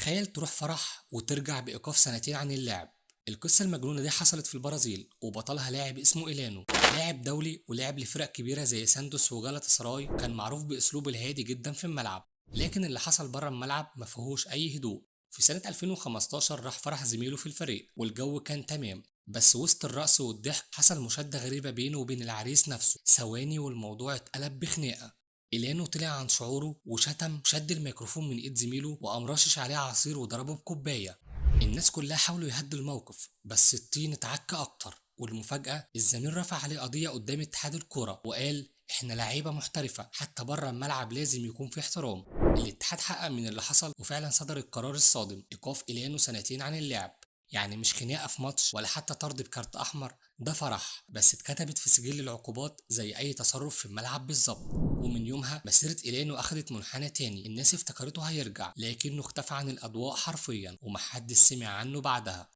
تخيل تروح فرح وترجع بإيقاف سنتين عن اللعب. القصة المجنونة دي حصلت في البرازيل وبطلها لاعب اسمه إيلانو، لاعب دولي ولعب لفرق كبيرة زي سانتوس وجالاتا سراي. كان معروف بأسلوبه الهادي جدا في الملعب، لكن اللي حصل بره الملعب ما فيهوش أي هدوء. في سنة 2015 راح فرح زميله في الفريق والجو كان تمام، بس وسط الرقص والضحك حصل مشادة غريبة بينه وبين العريس نفسه. ثواني والموضوع اتقلب بخناقة. إيلانو طلع عن شعوره وشتم، شد الميكروفون من ايد زميله وقام رشش عليه عصير وضربه بكوباية. الناس كلها حاولوا يهدوا الموقف، بس الطين اتعكى اكتر. والمفاجأة الزميل رفع عليه قضية قدام اتحاد الكرة وقال احنا لعيبة محترفة، حتى بره الملعب لازم يكون في احترام. الاتحاد حقق من اللي حصل وفعلا صدر القرار الصادم، ايقاف إيلانو سنتين عن اللعب. يعني مش خناقة في ماتش ولا حتى طرد بكارت احمر، ده فرح بس اتكتبت في سجل العقوبات زي اي تصرف في الملعب بالظبط. ومن يومها مسيرة إيلانو أخدت منحنى تاني، الناس افتكرته هيرجع لكنه اختفى عن الأضواء حرفيا ومحدش سمع عنه بعدها.